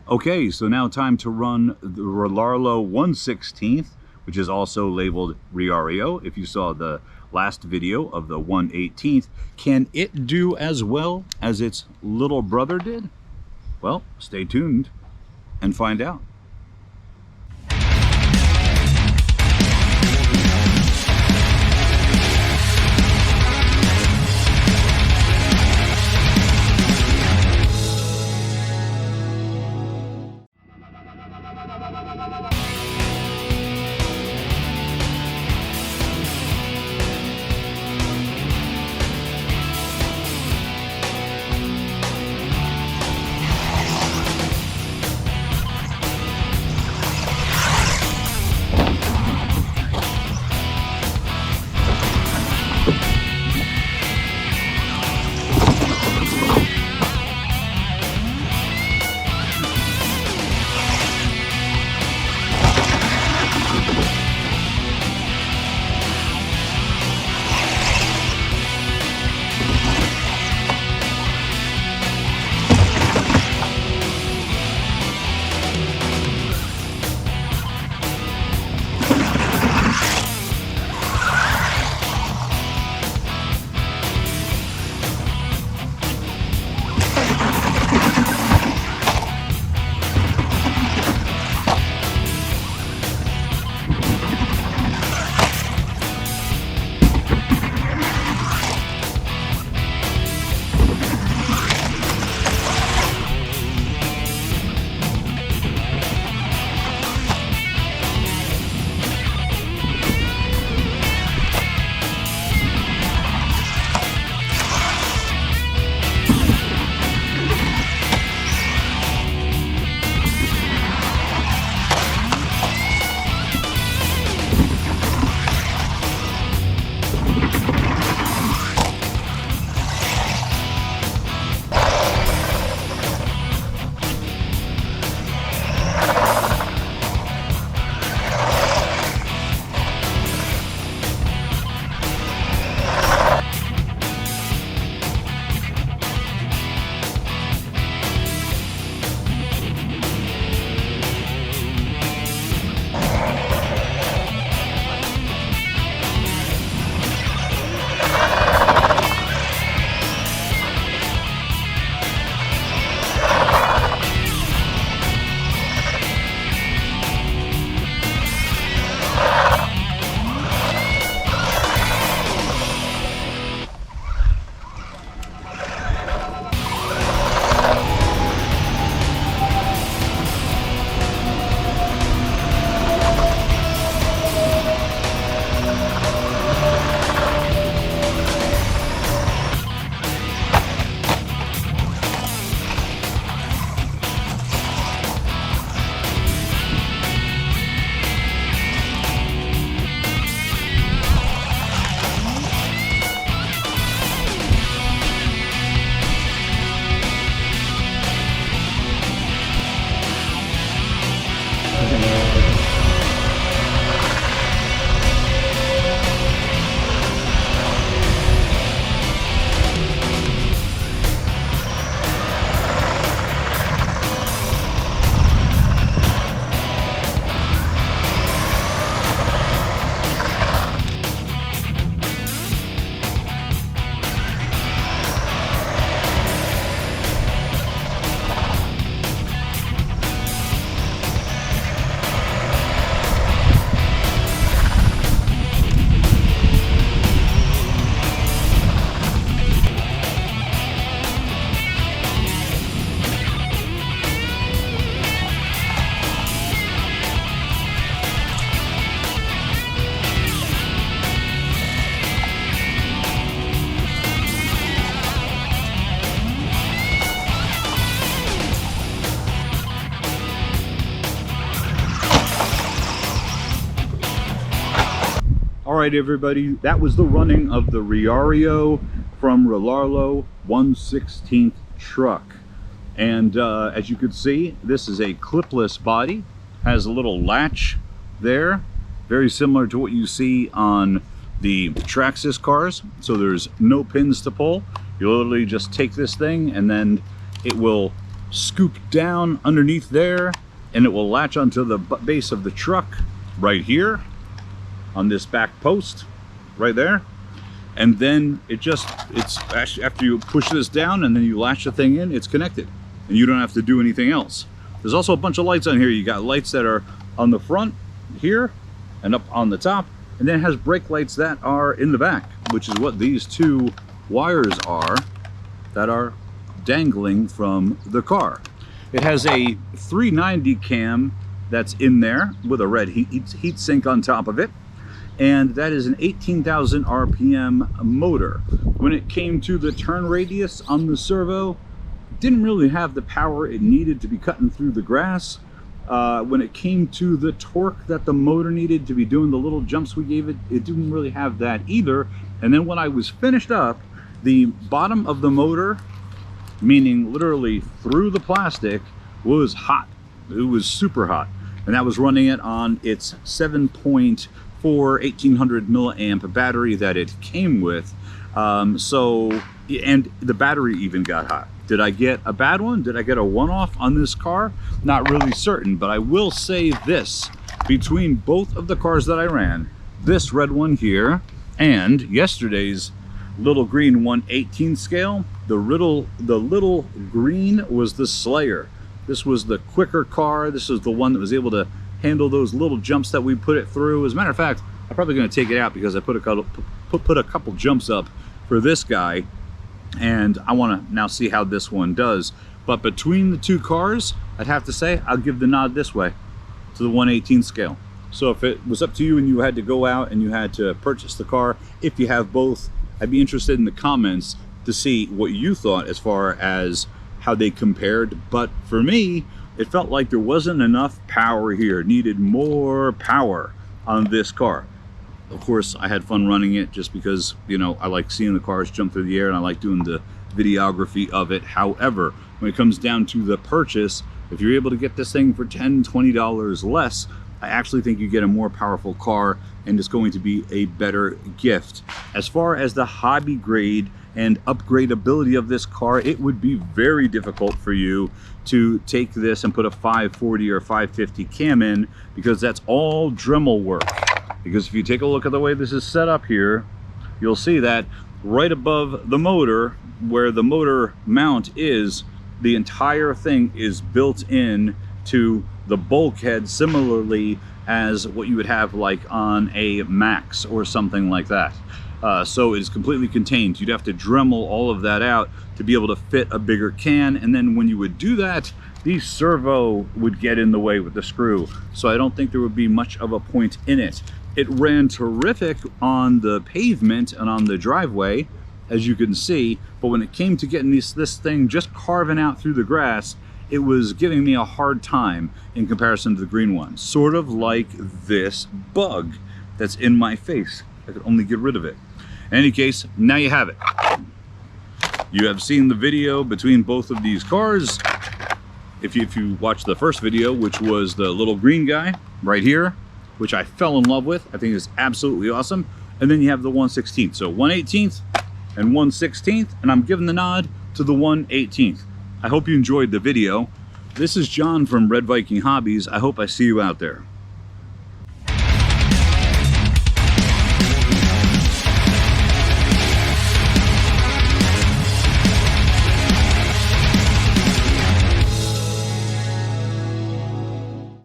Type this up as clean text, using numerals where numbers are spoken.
Okay, so now time to run the Rlaarlo 1/16, which is also labeled Riaario. If you saw the last video of the 1/18, can it do as well as its little brother did? Well, stay tuned and find out. Alright everybody, that was the running of the Riaario from Rlaarlo 1/16 truck. And as you can see, this is a clipless body, has a little latch there, very similar to what you see on the Traxxas cars. So there's no pins to pull. You literally just take this thing and then it will scoop down underneath there, and it will latch onto the base of the truck right here on this back post right there. And then it's actually, after you push this down and then you latch the thing in, it's connected and you don't have to do anything else. There's also a bunch of lights on here. You got lights that are on the front here and up on the top, and then it has brake lights that are in the back, which is what these two wires are that are dangling from the car. It has a 390 cam that's in there with a red heat sink on top of it, and that is an 18,000 RPM motor. When it came to the turn radius on the servo, it didn't really have the power it needed to be cutting through the grass. When it came to the torque that the motor needed to be doing the little jumps we gave it, it didn't really have that either. And then when I was finished up, the bottom of the motor, meaning literally through the plastic, was hot. It was super hot. And that was running it on its 7.4 1800 milliamp battery that it came with. And the battery even got hot. Did I get a bad one? Did I get a one-off on this car? Not really certain, but I will say this. Between both of the cars that I ran, this red one here and yesterday's little green 1/18 scale, the little green was the Slayer. This was the quicker car. This is the one that was able to handle those little jumps that we put it through. As a matter of fact, I'm probably going to take it out because I put a couple jumps up for this guy, and I want to now see how this one does. But between the two cars, I'd have to say I'll give the nod this way to the 1/18 scale. So if it was up to you and you had to go out and you had to purchase the car, if you have both, I'd be interested in the comments to see what you thought as far as how they compared. But for me, it felt like there wasn't enough power here. It needed more power on this car. Of course, I had fun running it just because, you know, I like seeing the cars jump through the air and I like doing the videography of it. However, when it comes down to the purchase, if you're able to get this thing for $10, $20 less, I actually think you get a more powerful car and it's going to be a better gift. As far as the hobby grade and upgradability of this car, it would be very difficult for you to take this and put a 540 or 550 cam in, because that's all Dremel work. Because if you take a look at the way this is set up here, you'll see that right above the motor, where the motor mount is, the entire thing is built in to the bulkhead, similarly as what you would have like on a Max or something like that. So it's completely contained. You'd have to Dremel all of that out to be able to fit a bigger can, and then when you would do that, the servo would get in the way with the screw. So I don't think there would be much of a point in it. It ran terrific on the pavement and on the driveway, as you can see, but when it came to getting this thing just carving out through the grass, it was giving me a hard time in comparison to the green one. Sort of like this bug that's in my face. I could only get rid of it. In any case, now you have it. You have seen the video between both of these cars. If you watched the first video, which was the little green guy right here, which I fell in love with, I think is absolutely awesome. And then you have the 1/16th. So 1/18th and 1/16th, and I'm giving the nod to the 1/18th. I hope you enjoyed the video. This is John from Red Viking Hobbies. I hope I see you out there.